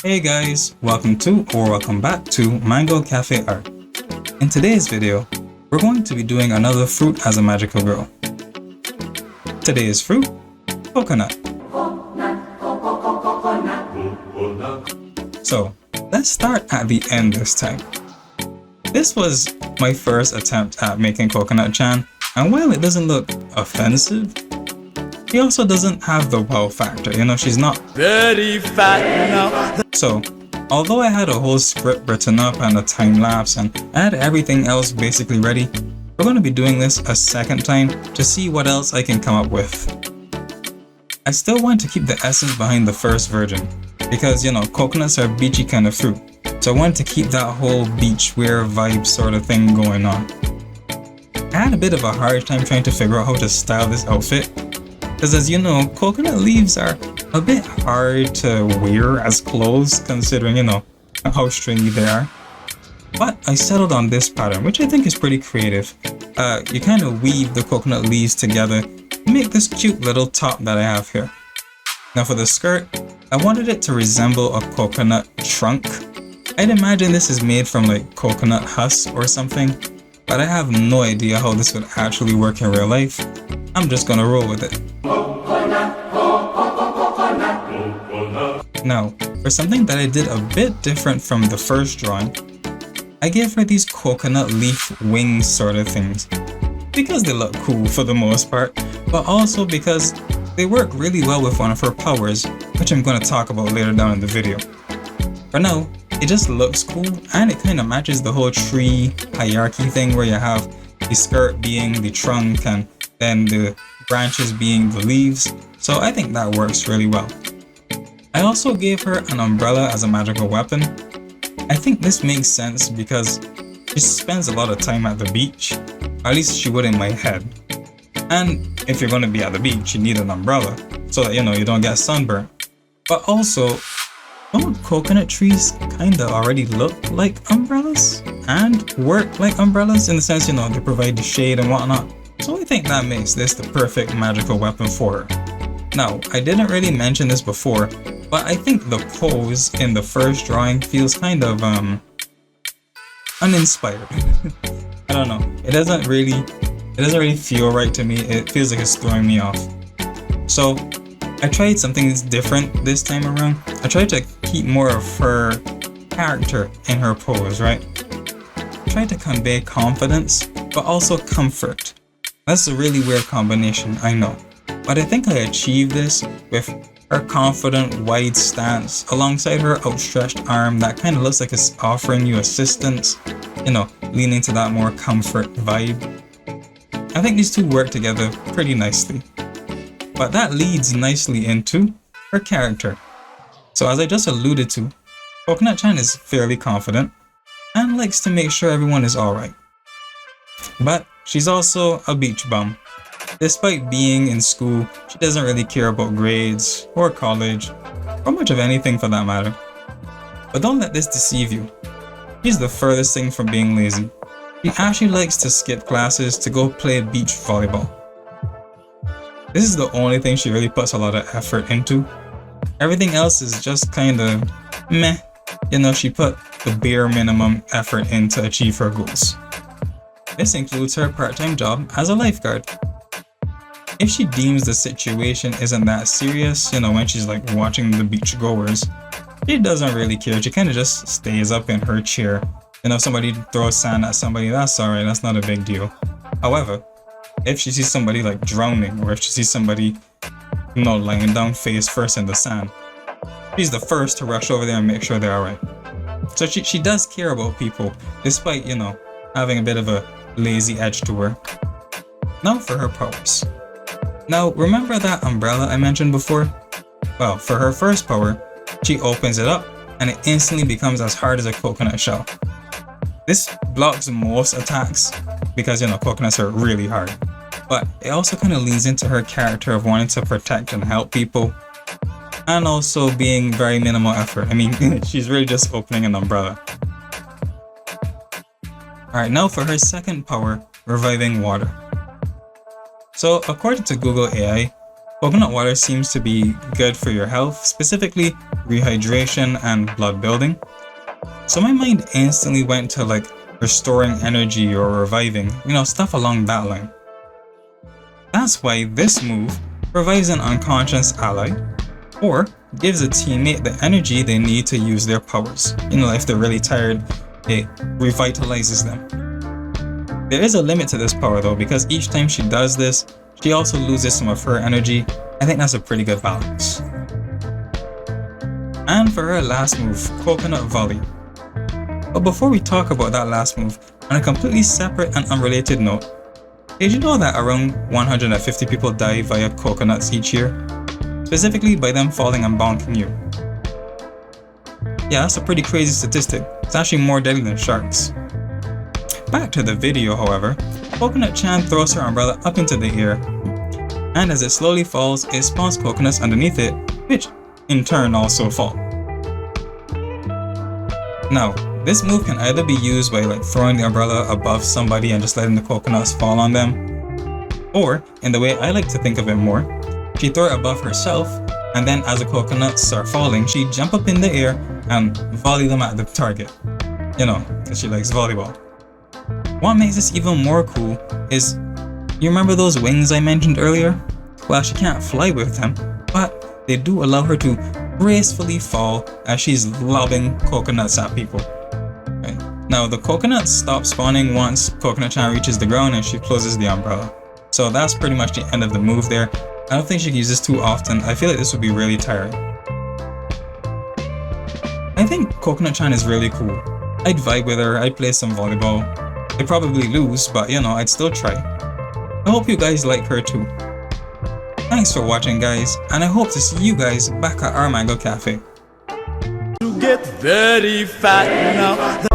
Hey guys, welcome to or welcome back to Mango Cafe Art. In today's video, we're going to be doing another fruit as a magical girl. Today's fruit, coconut. So, let's start at the end this time. This was my first attempt at making Coconut Chan, and while it doesn't look offensive, she also doesn't have the wow factor, she's not very fat now. So, although I had a whole script written up and a time lapse and I had everything else basically ready, we're going to be doing this a second time to see what else I can come up with. I still want to keep the essence behind the first version because, coconuts are a beachy kind of fruit. So I wanted to keep that whole beachwear vibe sort of thing going on. I had a bit of a hard time trying to figure out how to style this outfit because, as you know, coconut leaves are a bit hard to wear as clothes considering, how stringy they are. But I settled on this pattern, which I think is pretty creative. You kind of weave the coconut leaves together to make this cute little top that I have here. Now for the skirt, I wanted it to resemble a coconut trunk. I'd imagine this is made from like coconut husk or something, but I have no idea how this would actually work in real life. I'm just gonna roll with it. Now, for something that I did a bit different from the first drawing, I gave her these coconut leaf wings sort of things. Because they look cool for the most part, but also because they work really well with one of her powers, which I'm going to talk about later down in the video. For now, it just looks cool and it kind of matches the whole tree hierarchy thing where you have the skirt being the trunk and then the branches being the leaves, so I think that works really well. I also gave her an umbrella as a magical weapon. I think this makes sense because she spends a lot of time at the beach, at least she would in my head. And if you're going to be at the beach, you need an umbrella so that you don't get sunburned. But also, don't coconut trees kinda already look like umbrellas and work like umbrellas in the sense, they provide the shade and whatnot. So I think that makes this the perfect magical weapon for her. Now, I didn't really mention this before, but I think the pose in the first drawing feels kind of uninspired. I don't know. It doesn't really feel right to me. It feels like it's throwing me off. So I tried something that's different this time around. I tried to keep more of her character in her pose, right? I tried to convey confidence, but also comfort. That's a really weird combination, I know. But I think I achieved this with her confident, wide stance alongside her outstretched arm that kind of looks like it's offering you assistance, leaning to that more comfort vibe. I think these two work together pretty nicely. But that leads nicely into her character. So as I just alluded to, Coconut Chan is fairly confident and likes to make sure everyone is alright. But she's also a beach bum. Despite being in school, she doesn't really care about grades or college or much of anything for that matter. But don't let this deceive you. She's the furthest thing from being lazy. She actually likes to skip classes to go play beach volleyball. This is the only thing she really puts a lot of effort into. Everything else is just kind of meh. She put the bare minimum effort in to achieve her goals. This includes her part-time job as a lifeguard. If she deems the situation isn't that serious, when she's like watching the beach goers, she doesn't really care. She kind of just stays up in her chair. If somebody throws sand at somebody, that's alright, that's not a big deal. However, if she sees somebody like drowning or if she sees somebody, lying down face first in the sand, she's the first to rush over there and make sure they're alright. So she does care about people, despite, having a bit of a lazy edge to her. Now for her powers. Now, remember that umbrella I mentioned before? Well, for her first power, she opens it up and it instantly becomes as hard as a coconut shell. This blocks most attacks because, coconuts are really hard. But it also kind of leans into her character of wanting to protect and help people and also being very minimal effort. I mean, she's really just opening an umbrella. Alright, now for her second power, reviving water. So according to Google AI, Coconut water seems to be good for your health, specifically rehydration and blood building. So my mind instantly went to like restoring energy or reviving, stuff along that line. That's why this move revives an unconscious ally or gives a teammate the energy they need to use their powers. If they're really tired, it revitalizes them. There is a limit to this power though, because each time she does this, she also loses some of her energy. I think that's a pretty good balance. And for her last move, Coconut Volley. But before we talk about that last move, on a completely separate and unrelated note, did you know that around 150 people die via coconuts each year? Specifically by them falling and bonking you. Yeah, that's a pretty crazy statistic. It's actually more deadly than sharks. Back to the video, however, Coconut Chan throws her umbrella up into the air, and as it slowly falls, it spawns coconuts underneath it, which in turn also fall. Now, this move can either be used by like throwing the umbrella above somebody and just letting the coconuts fall on them, or in the way I like to think of it more, she throw it above herself, and then as the coconuts are falling, she jump up in the air and volley them at the target. Because she likes volleyball. What makes this even more cool is, you remember those wings I mentioned earlier? Well, she can't fly with them, but they do allow her to gracefully fall as she's lobbing coconuts at people. Right. Now, the coconuts stop spawning once Coconut Chan reaches the ground and she closes the umbrella. So that's pretty much the end of the move there. I don't think she can use this too often. I feel like this would be really tiring. I think Coconut Chan is really cool. I'd vibe with her, I'd play some volleyball. I'd probably lose, but I'd still try. I hope you guys like her too. Thanks for watching, guys, and I hope to see you guys back at our Mango Cafe. You get very fat now.